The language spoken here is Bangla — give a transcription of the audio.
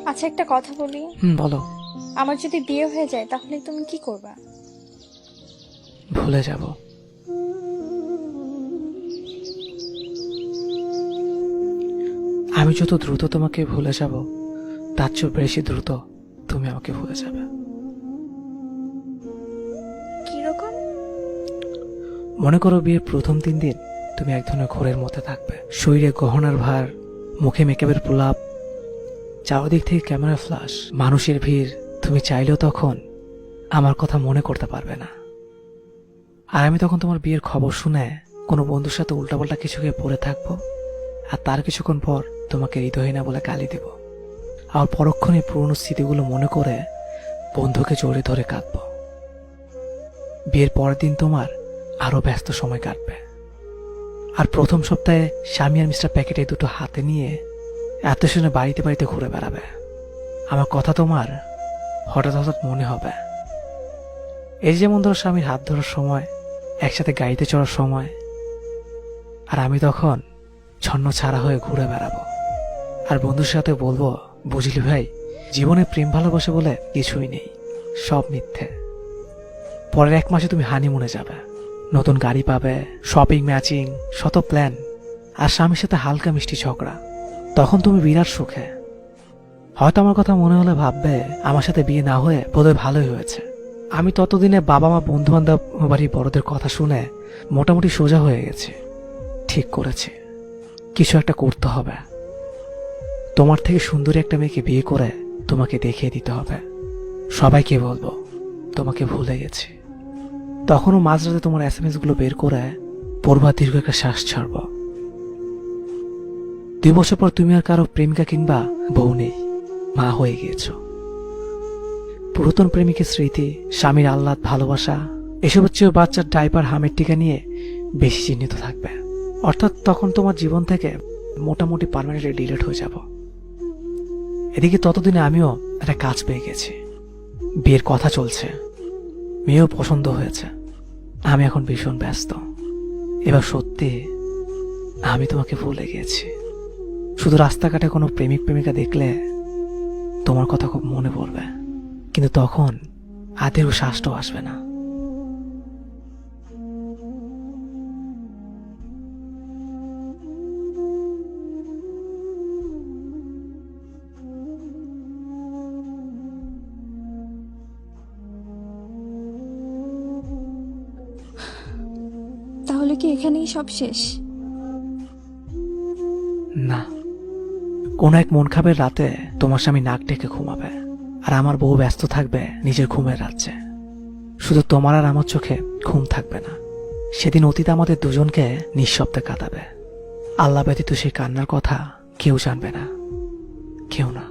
আচ্ছা, একটা কথা বলি। বলো। আমার যদি বিয়ে হয়ে যায় তাহলে তুমি কি করবা? ভুলে যাব। আমি যত দ্রুত তোমাকে ভুলে যাব তার চেয়ে বেশি দ্রুত তুমি আমাকে ভুলে যাবে। কিরকম? মনে করো বিয়ের প্রথম 3 দিন তুমি এক ধরনের ঘোরের মধ্যে থাকবে। শরীরে গহনার ভার, মুখে মেকআপের প্রলাপ, চারদিক থেকে ক্যামেরা ফ্ল্যাশ, মানুষের ভিড়। তুমি চাইলেও তখন আমার কথা মনে করতে পারবে না। আর আমি তখন তোমার বিয়ের খবর শুনে কোনো বন্ধুর সাথে উল্টাপাল্টা কিছু খেয়ে পড়ে থাকবো, আর তার কিছুক্ষণ পর তোমাকে হৃদয়হীনা বলে গালি দেব। আর পরক্ষণে পুরনো স্মৃতিগুলো মনে করে বন্ধুকে জড়িয়ে ধরে কাঁদবো। বিয়ের পরের দিন তোমার আরো ব্যস্ত সময় কাটবে। আর প্রথম সপ্তাহে স্বামী আর মিস্টার প্যাকেটে দুটো হাতে নিয়ে এত শুনে বাড়িতে বাড়িতে ঘুরে বেড়াবে। আমার কথা তোমার হঠাৎ হঠাৎ মনে হবে। এই যেমন ধরো স্বামীর হাত ধরার সময়, একসাথে গাড়িতে চড়ার সময়, আর আমি তখন ছন্ন ছাড়া হয়ে ঘুরে বেড়াবো। আর বন্ধুর সাথে বলবো, বুঝলি ভাই, জীবনে প্রেম ভালোবাসে বলে কিছুই নেই, সব মিথ্যে। পরের 1 মাসে তুমি হানিমুনে যাবে, নতুন গাড়ি পাবে, শপিং, ম্যাচিং, শত প্ল্যান, আর স্বামীর সাথে হালকা মিষ্টি ঝগড়া। তখন তুমি বিরাট সুখে। হয়তো আমার কথা মনে হলে ভাববে আমার সাথে বিয়ে না হয়ে বোধহয় ভালোই হয়েছে। আমি ততদিনে বাবা মা, বন্ধু বান্ধব, বাড়ির বড়দের কথা শুনে মোটামুটি সোজা হয়ে গেছে। ঠিক করেছি, কিছু একটা করতে হবে। তোমার থেকে সুন্দরী একটা মেয়েকে বিয়ে করে তোমাকে দেখিয়ে দিতে হবে। সবাইকে বলবো তোমাকে ভুলে গেছি। তখনও মাঝরাতে তোমার SMS গুলো বের করে পড়বা, দীর্ঘ একটা শ্বাস ছাড়ব। 2 বছর পর তুমি আর কারো প্রেমিকা কিংবা বউ নেই, মা হয়ে গিয়েছ। পুরাতন প্রেমিকের স্মৃতি, স্বামীর আহ্লাদ, ভালোবাসা, এসবের চেয়েও বাচ্চার ডাইপার, হামের টিকা নিয়ে বেশি চিহ্নিত থাকবে। অর্থাৎ তখন তোমার জীবন থেকে মোটামুটি পার্মানেন্টলি ডিলিট হয়ে যাব। এদিকে ততদিনে আমিও একটা কাজ পেয়ে গেছি, বিয়ের কথা চলছে, মেয়েও পছন্দ হয়েছে। আমি এখন ভীষণ ব্যস্ত। এবার সত্যি আমি তোমাকে ভুলে গেছি। শুধু রাস্তাঘাটে কোনো প্রেমিক প্রেমিকা দেখলে তোমার কথা খুব মনে পড়বে, কিন্তু তখন আদেও শ্বাসটাও আসবে না। তাহলে কি এখানেই সব শেষ? না, কোনো এক মন খাবের রাতে তোমার স্বামী নাক ডেকে ঘুমাবে, আর আমার বউ ব্যস্ত থাকবে নিজের ঘুমের রাজ্যে। শুধু তোমার আর আমার চোখে ঘুম থাকবে না। সেদিন অতীত আমাদের দুজনকে নিঃশব্দে কাঁদাবে। আল্লাহ ব্যতীত সেই কান্নার কথা কেউ জানবে না, কেউ না।